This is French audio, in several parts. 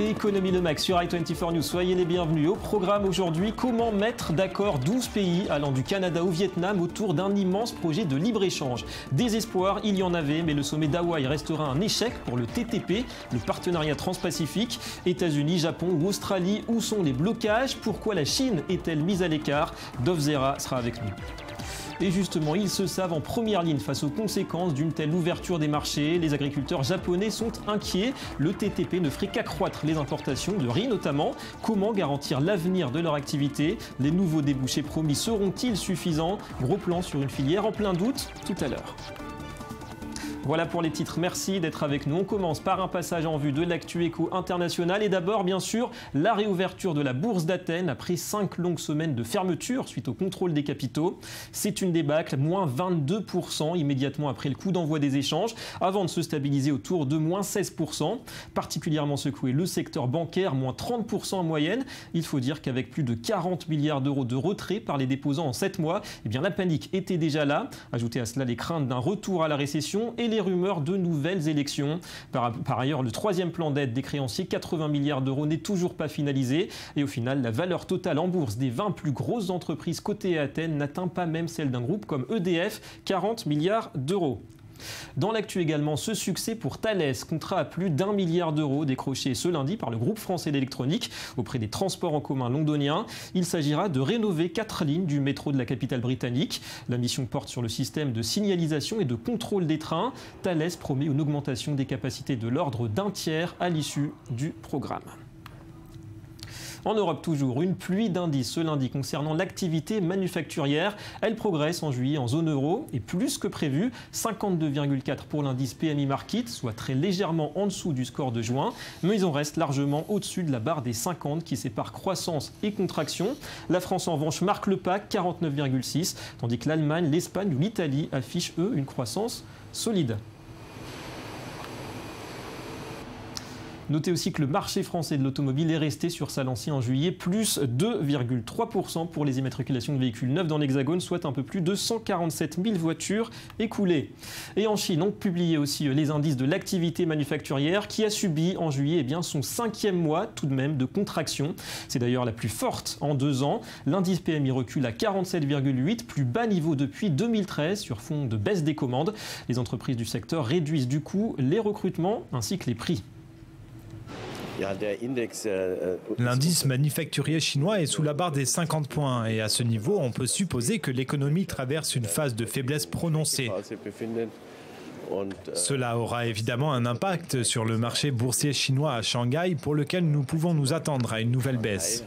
Économie Le Max sur i24 News, soyez les bienvenus. Au programme aujourd'hui, comment mettre d'accord 12 pays allant du Canada au Vietnam autour d'un immense projet de libre-échange. Des espoirs, il y en avait, mais le sommet d'Hawaï restera un échec pour le TTP, le partenariat transpacifique. États-Unis, Japon ou Australie, où sont les blocages? Pourquoi la Chine est-elle mise à l'écart? Dov Zera sera avec nous. Et justement, ils se savent en première ligne face aux conséquences d'une telle ouverture des marchés. Les agriculteurs japonais sont inquiets. Le TTP ne ferait qu'accroître les importations de riz notamment. Comment garantir l'avenir de leur activité? Les nouveaux débouchés promis seront-ils suffisants? Gros plan sur une filière en plein doute tout à l'heure. Voilà pour les titres, merci d'être avec nous. On commence par un passage en vue de l'actu éco international et d'abord bien sûr la réouverture de la bourse d'Athènes après 5 longues semaines de fermeture suite au contrôle des capitaux. C'est une débâcle, moins 22% immédiatement après le coup d'envoi des échanges avant de se stabiliser autour de moins 16%. Particulièrement secoué le secteur bancaire, moins 30% en moyenne. Il faut dire qu'avec plus de 40 milliards d'euros de retrait par les déposants en 7 mois, eh bien la panique était déjà là. Ajoutez à cela les craintes d'un retour à la récession et les rumeurs de nouvelles élections. Par ailleurs, le troisième plan d'aide des créanciers, 80 milliards d'euros, n'est toujours pas finalisé. Et au final, la valeur totale en bourse des 20 plus grosses entreprises cotées à Athènes n'atteint pas même celle d'un groupe comme EDF, 40 milliards d'euros. Dans l'actu également, ce succès pour Thales, contrat à plus d'1 milliard d'euros décroché ce lundi par le groupe français d'électronique auprès des transports en commun londoniens. Il s'agira de rénover 4 lignes du métro de la capitale britannique. La mission porte sur le système de signalisation et de contrôle des trains. Thales promet une augmentation des capacités de l'ordre d'un tiers à l'issue du programme. En Europe toujours, une pluie d'indices ce lundi concernant l'activité manufacturière. Elle progresse en juillet en zone euro et plus que prévu, 52,4 pour l'indice PMI Market, soit très légèrement en dessous du score de juin. Mais on reste largement au-dessus de la barre des 50 qui sépare croissance et contraction. La France en revanche marque le pas, 49,6, tandis que l'Allemagne, l'Espagne ou l'Italie affichent eux une croissance solide. Notez aussi que le marché français de l'automobile est resté sur sa lancée en juillet, plus 2,3% pour les immatriculations de véhicules neufs dans l'Hexagone, soit un peu plus de 147 000 voitures écoulées. Et en Chine, on publiait aussi les indices de l'activité manufacturière qui a subi en juillet son 5e mois tout de même de contraction. C'est d'ailleurs la plus forte en 2 ans. L'indice PMI recule à 47,8, plus bas niveau depuis 2013 sur fond de baisse des commandes. Les entreprises du secteur réduisent du coup les recrutements ainsi que les prix. L'indice manufacturier chinois est sous la barre des 50 points et à ce niveau, on peut supposer que l'économie traverse une phase de faiblesse prononcée. Cela aura évidemment un impact sur le marché boursier chinois à Shanghai pour lequel nous pouvons nous attendre à une nouvelle baisse.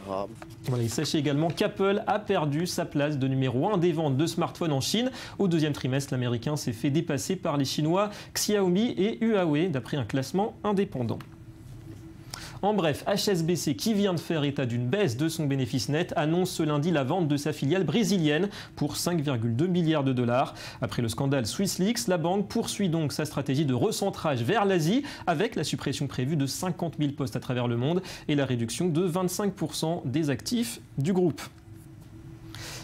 Voilà, et sachez également qu'Apple a perdu sa place de numéro 1 des ventes de smartphones en Chine. Au 2e trimestre, l'américain s'est fait dépasser par les Chinois Xiaomi et Huawei d'après un classement indépendant. En bref, HSBC, qui vient de faire état d'une baisse de son bénéfice net, annonce ce lundi la vente de sa filiale brésilienne pour 5,2 milliards de dollars. Après le scandale SwissLeaks, la banque poursuit donc sa stratégie de recentrage vers l'Asie avec la suppression prévue de 50 000 postes à travers le monde et la réduction de 25% des actifs du groupe.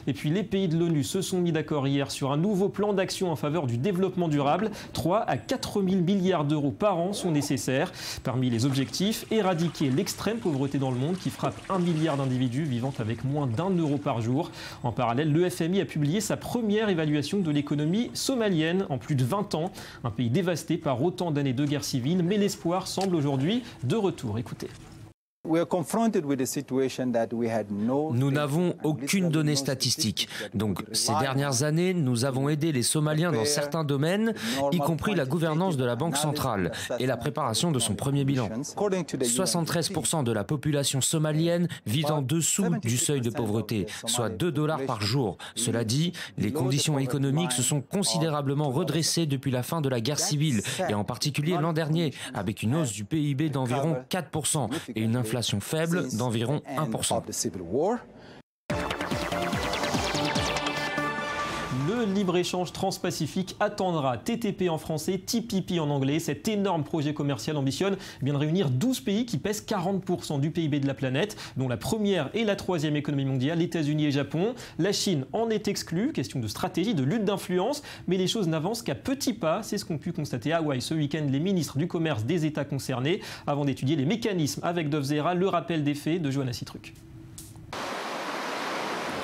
Et puis les pays de l'ONU se sont mis d'accord hier sur un nouveau plan d'action en faveur du développement durable. 3 à 4 000 milliards d'euros par an sont nécessaires. Parmi les objectifs, éradiquer l'extrême pauvreté dans le monde qui frappe 1 milliard d'individus vivant avec moins d'1 euro par jour. En parallèle, le FMI a publié sa première évaluation de l'économie somalienne en plus de 20 ans. Un pays dévasté par autant d'années de guerre civile, mais l'espoir semble aujourd'hui de retour. Écoutez. Nous n'avons aucune donnée statistique. Donc, ces dernières années, nous avons aidé les Somaliens dans certains domaines, y compris la gouvernance de la Banque centrale et la préparation de son premier bilan. 73% de la population somalienne vit en dessous du seuil de pauvreté, soit 2 $ par jour. Cela dit, les conditions économiques se sont considérablement redressées depuis la fin de la guerre civile, et en particulier l'an dernier, avec une hausse du PIB d'environ 4% et une inflation faible d'environ 1%. Le Le libre-échange transpacifique attendra. TTP en français, TPP en anglais. Cet énorme projet commercial ambitionne de réunir 12 pays qui pèsent 40% du PIB de la planète, dont la première et la troisième économie mondiale, États-Unis et Japon. La Chine en est exclue, question de stratégie, de lutte d'influence, mais les choses n'avancent qu'à petits pas. C'est ce qu'ont pu constater à Hawaï ce week-end les ministres du commerce des États concernés, avant d'étudier les mécanismes avec Dov Zera, le rappel des faits de Johanna Citruc.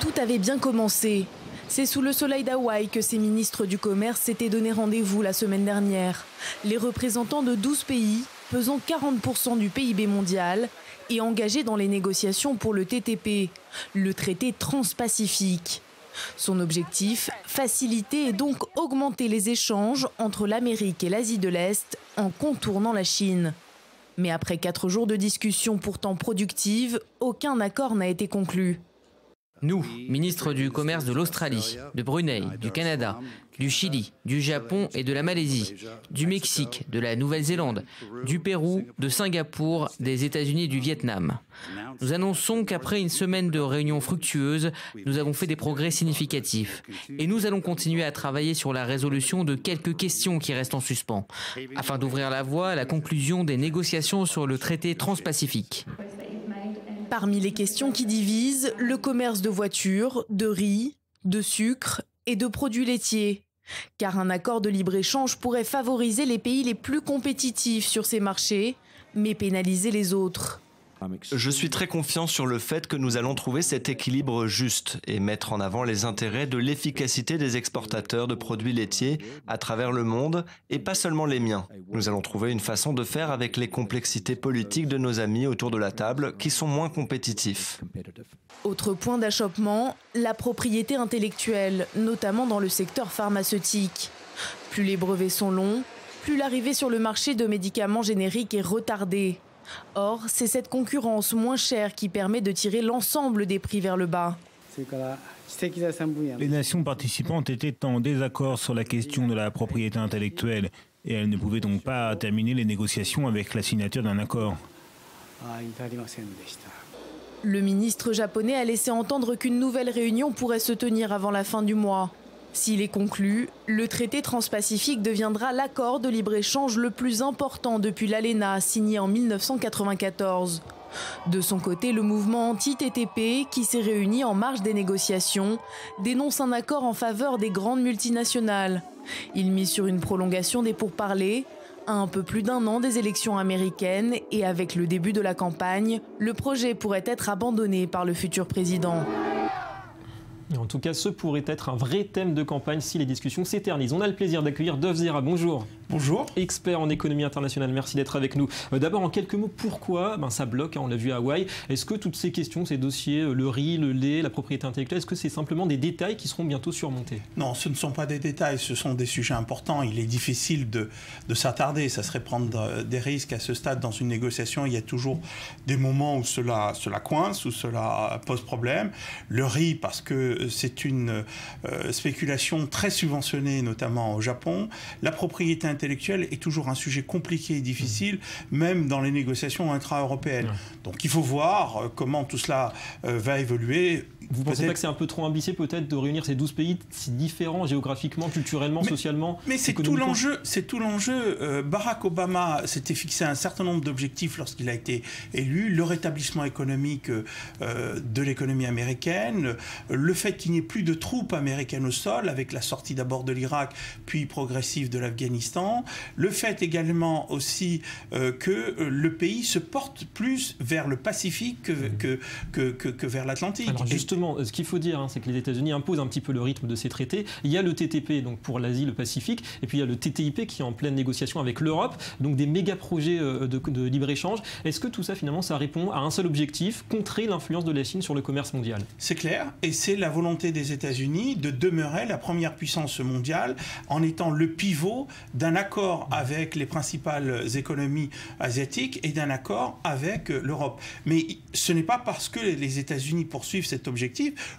Tout avait bien commencé. C'est sous le soleil d'Hawaï que ces ministres du commerce s'étaient donné rendez-vous la semaine dernière. Les représentants de 12 pays, pesant 40% du PIB mondial, et engagés dans les négociations pour le TTP, le traité transpacifique. Son objectif, faciliter et donc augmenter les échanges entre l'Amérique et l'Asie de l'Est en contournant la Chine. Mais après 4 jours de discussions pourtant productives, aucun accord n'a été conclu. Nous, ministres du commerce de l'Australie, de Brunei, du Canada, du Chili, du Japon et de la Malaisie, du Mexique, de la Nouvelle-Zélande, du Pérou, de Singapour, des États-Unis et du Vietnam. Nous annonçons qu'après une semaine de réunions fructueuses, nous avons fait des progrès significatifs. Et nous allons continuer à travailler sur la résolution de quelques questions qui restent en suspens, afin d'ouvrir la voie à la conclusion des négociations sur le traité transpacifique. Parmi les questions qui divisent, le commerce de voitures, de riz, de sucre et de produits laitiers. Car un accord de libre-échange pourrait favoriser les pays les plus compétitifs sur ces marchés, mais pénaliser les autres. Je suis très confiant sur le fait que nous allons trouver cet équilibre juste et mettre en avant les intérêts de l'efficacité des exportateurs de produits laitiers à travers le monde et pas seulement les miens. Nous allons trouver une façon de faire avec les complexités politiques de nos amis autour de la table qui sont moins compétitifs. Autre point d'achoppement, la propriété intellectuelle, notamment dans le secteur pharmaceutique. Plus les brevets sont longs, plus l'arrivée sur le marché de médicaments génériques est retardée. Or, c'est cette concurrence moins chère qui permet de tirer l'ensemble des prix vers le bas. Les nations participantes étaient en désaccord sur la question de la propriété intellectuelle et elles ne pouvaient donc pas terminer les négociations avec la signature d'un accord. Le ministre japonais a laissé entendre qu'une nouvelle réunion pourrait se tenir avant la fin du mois. S'il est conclu, le traité transpacifique deviendra l'accord de libre-échange le plus important depuis l'ALENA, signé en 1994. De son côté, le mouvement anti-TTP, qui s'est réuni en marge des négociations, dénonce un accord en faveur des grandes multinationales. Il mise sur une prolongation des pourparlers, à un peu plus d'1 an des élections américaines, et avec le début de la campagne, le projet pourrait être abandonné par le futur président. Et en tout cas, ce pourrait être un vrai thème de campagne si les discussions s'éternisent. On a le plaisir d'accueillir Dov Zera. Bonjour. Bonjour. Expert en économie internationale, merci d'être avec nous. D'abord, en quelques mots, pourquoi ça bloque, on l'a vu à Hawaï. Est-ce que toutes ces questions, ces dossiers, le riz, le lait, la propriété intellectuelle, est-ce que c'est simplement des détails qui seront bientôt surmontés? Non, ce ne sont pas des détails, ce sont des sujets importants. Il est difficile de s'attarder, ça serait prendre des risques à ce stade dans une négociation. Il y a toujours des moments où cela coince, où cela pose problème. Le riz, parce que c'est une spéculation très subventionnée, notamment au Japon. La propriété intellectuelle est toujours un sujet compliqué et difficile, même dans les négociations intra-européennes. Donc il faut voir comment tout cela va évoluer. Vous ne pensez pas que c'est un peu trop ambitieux peut-être de réunir ces 12 pays si différents géographiquement, culturellement, socialement? Mais c'est tout l'enjeu. C'est tout l'enjeu. Barack Obama s'était fixé un certain nombre d'objectifs lorsqu'il a été élu. Le rétablissement économique de l'économie américaine, le fait qu'il n'y ait plus de troupes américaines au sol, avec la sortie d'abord de l'Irak, puis progressive de l'Afghanistan. Le fait également aussi que le pays se porte plus vers le Pacifique que vers l'Atlantique. Alors justement, ce qu'il faut dire, c'est que les États-Unis imposent un petit peu le rythme de ces traités. Il y a le TTP, donc pour l'Asie, le Pacifique, et puis il y a le TTIP qui est en pleine négociation avec l'Europe, donc des méga projets de libre-échange. Est-ce que tout ça, finalement, ça répond à un seul objectif, contrer l'influence de la Chine sur le commerce mondial? C'est clair, et c'est la volonté des États-Unis de demeurer la première puissance mondiale en étant le pivot d'un accord avec les principales économies asiatiques et d'un accord avec l'Europe. Mais ce n'est pas parce que les États-Unis poursuivent cet objectif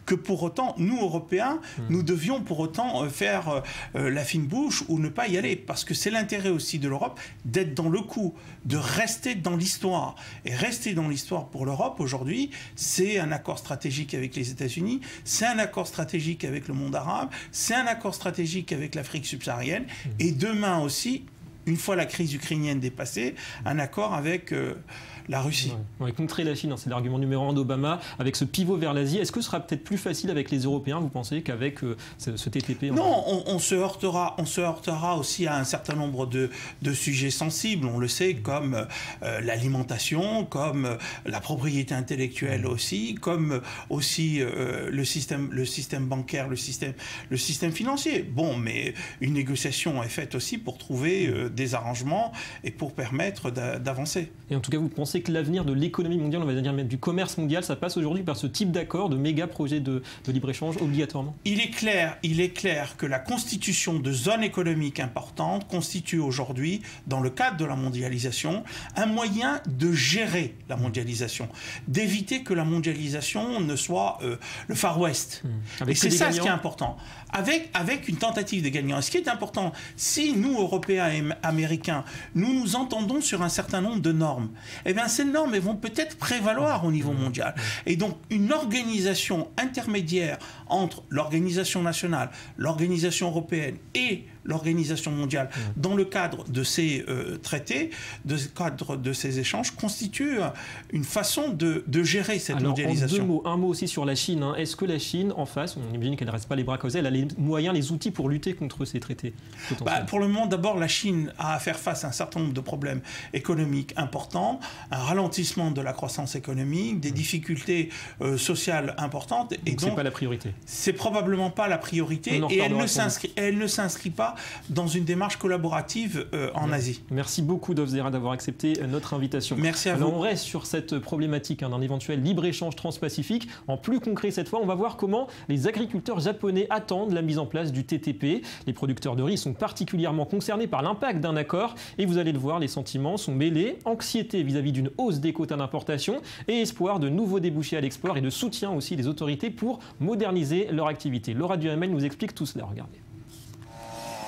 que pour autant, nous, Européens, nous devions pour autant faire la fine bouche ou ne pas y aller. Parce que c'est l'intérêt aussi de l'Europe d'être dans le coup, de rester dans l'histoire. Et rester dans l'histoire pour l'Europe, aujourd'hui, c'est un accord stratégique avec les États-Unis, c'est un accord stratégique avec le monde arabe, c'est un accord stratégique avec l'Afrique subsaharienne, et demain aussi, une fois la crise ukrainienne dépassée, un accord avec la Russie. Ouais, contrer la Chine, c'est l'argument numéro 1 d'Obama, avec ce pivot vers l'Asie. Est-ce que ce sera peut-être plus facile avec les Européens, vous pensez, qu'avec ce TTP? Non, on se heurtera aussi à un certain nombre de sujets sensibles, on le sait, comme l'alimentation, comme la propriété intellectuelle aussi, comme aussi le système bancaire, le système financier. Bon, mais une négociation est faite aussi pour trouver des arrangements et pour permettre d'avancer. Et en tout cas, vous pensez que l'avenir de l'économie mondiale, on va dire même du commerce mondial, ça passe aujourd'hui par ce type d'accord, de méga projets de libre-échange obligatoirement? Il est clair que la constitution de zones économiques importantes constitue aujourd'hui, dans le cadre de la mondialisation, un moyen de gérer la mondialisation, d'éviter que la mondialisation ne soit le Far West. Et c'est ça ce qui est important. Avec une tentative de gagnant. Et ce qui est important, si nous, Européens et Américains, nous entendons sur un certain nombre de normes, eh bien ces normes elles vont peut-être prévaloir au niveau mondial. Et donc une organisation intermédiaire entre l'organisation nationale, l'organisation européenne et l'organisation mondiale, dans le cadre de ces traités, de ces échanges, constitue une façon de gérer cette mondialisation. En 2 mots, un mot aussi sur la Chine. Est-ce que la Chine, en face, on imagine qu'elle ne reste pas les bras croisés, elle a les moyens, les outils pour lutter contre ces traités? Pour le moment, d'abord, la Chine a à faire face à un certain nombre de problèmes économiques importants, un ralentissement de la croissance économique, des difficultés sociales importantes. Et donc, c'est pas la priorité. C'est probablement pas la priorité, et elle ne s'inscrit pas dans une démarche collaborative en Asie. Merci beaucoup, Dov Zera, d'avoir accepté notre invitation. Merci à vous. On reste sur cette problématique d'un éventuel libre-échange transpacifique. En plus concret cette fois, on va voir comment les agriculteurs japonais attendent la mise en place du TTP. Les producteurs de riz sont particulièrement concernés par l'impact d'un accord, et vous allez le voir, les sentiments sont mêlés. Anxiété vis-à-vis d'une hausse des quotas d'importation et espoir de nouveaux débouchés à l'export et de soutien aussi des autorités pour moderniser leur activité. Laura Duhamel nous explique tout cela, regardez.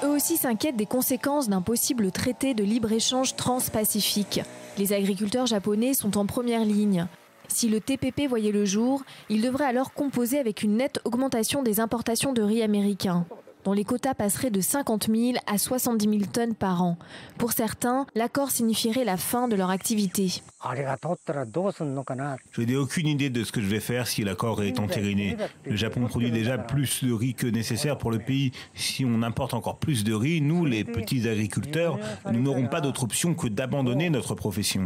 Eux aussi s'inquiètent des conséquences d'un possible traité de libre-échange transpacifique. Les agriculteurs japonais sont en première ligne. Si le TPP voyait le jour, il devrait alors composer avec une nette augmentation des importations de riz américain, dont les quotas passeraient de 50 000 à 70 000 tonnes par an. Pour certains, l'accord signifierait la fin de leur activité. Je n'ai aucune idée de ce que je vais faire si l'accord est entériné. Le Japon produit déjà plus de riz que nécessaire pour le pays. Si on importe encore plus de riz, nous, les petits agriculteurs, nous n'aurons pas d'autre option que d'abandonner notre profession.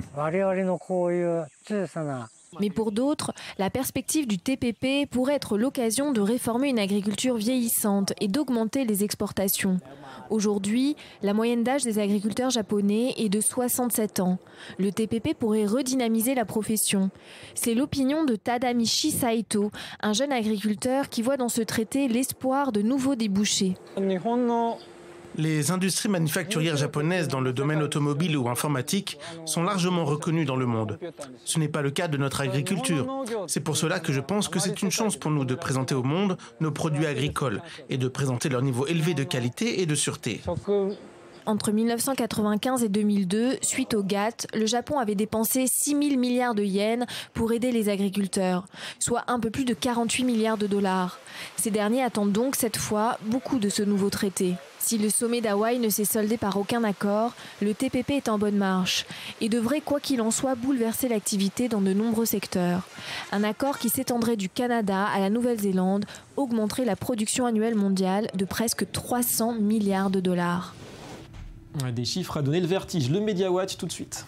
Mais pour d'autres, la perspective du TPP pourrait être l'occasion de réformer une agriculture vieillissante et d'augmenter les exportations. Aujourd'hui, la moyenne d'âge des agriculteurs japonais est de 67 ans. Le TPP pourrait redynamiser la profession. C'est l'opinion de Tadamichi Saito, un jeune agriculteur qui voit dans ce traité l'espoir de nouveaux débouchés. Les industries manufacturières japonaises dans le domaine automobile ou informatique sont largement reconnues dans le monde. Ce n'est pas le cas de notre agriculture. C'est pour cela que je pense que c'est une chance pour nous de présenter au monde nos produits agricoles et de présenter leur niveau élevé de qualité et de sûreté. Entre 1995 et 2002, suite au GATT, le Japon avait dépensé 6 000 milliards de yens pour aider les agriculteurs, soit un peu plus de 48 milliards de dollars. Ces derniers attendent donc cette fois beaucoup de ce nouveau traité. Si le sommet d'Hawaï ne s'est soldé par aucun accord, le TPP est en bonne marche et devrait, quoi qu'il en soit, bouleverser l'activité dans de nombreux secteurs. Un accord qui s'étendrait du Canada à la Nouvelle-Zélande augmenterait la production annuelle mondiale de presque 300 milliards de dollars. Des chiffres à donner le vertige. Le Media Watch tout de suite.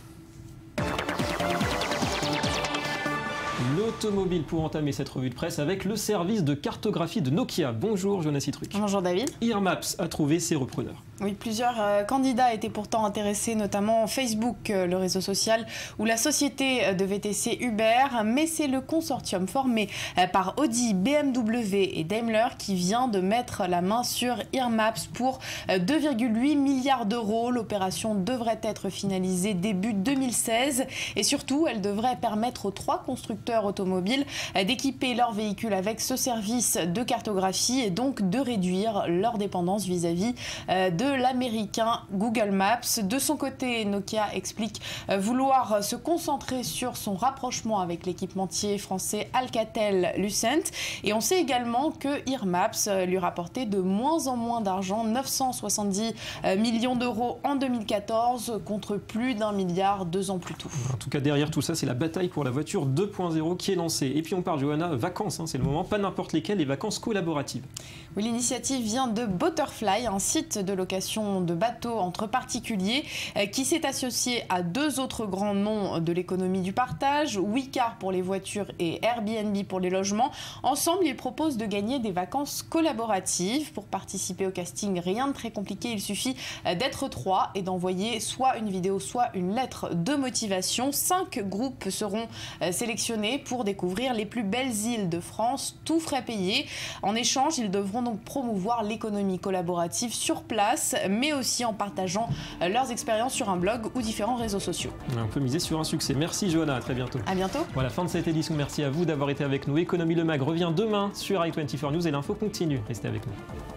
L'automobile pour entamer cette revue de presse avec le service de cartographie de Nokia. Bonjour Jonas Citruc. Bonjour David. Earmaps a trouvé ses repreneurs. Oui, plusieurs candidats étaient pourtant intéressés, notamment Facebook, le réseau social, ou la société de VTC Uber, mais c'est le consortium formé par Audi, BMW et Daimler qui vient de mettre la main sur Earmaps pour 2,8 milliards d'euros. L'opération devrait être finalisée début 2016 et surtout, elle devrait permettre aux 3 constructeurs automobiles d'équiper leurs véhicules avec ce service de cartographie et donc de réduire leur dépendance vis-à-vis de l'américain Google Maps. De son côté, Nokia explique vouloir se concentrer sur son rapprochement avec l'équipementier français Alcatel-Lucent. Et on sait également que Earmaps lui rapportait de moins en moins d'argent, 970 millions d'euros en 2014 contre plus d'1 milliard 2 ans plus tôt. En tout cas, derrière tout ça, c'est la bataille pour la voiture 2.0 qui est lancée. Et puis on parle, Johanna, vacances, c'est le moment, pas n'importe lesquelles, les vacances collaboratives. Oui, l'initiative vient de Butterfly, un site de location de bateaux entre particuliers qui s'est associé à 2 autres grands noms de l'économie du partage, Wicar pour les voitures et Airbnb pour les logements. Ensemble, ils proposent de gagner des vacances collaboratives. Pour participer au casting, rien de très compliqué, il suffit d'être 3 et d'envoyer soit une vidéo, soit une lettre de motivation. 5 groupes seront sélectionnés pour découvrir les plus belles îles de France, tout frais payés. En échange, ils devront donc promouvoir l'économie collaborative sur place, mais aussi en partageant leurs expériences sur un blog ou différents réseaux sociaux. On peut miser sur un succès. Merci Johanna, à très bientôt. À bientôt. Voilà, fin de cette édition. Merci à vous d'avoir été avec nous. Économie Le Mag revient demain sur i24 News et l'info continue. Restez avec nous.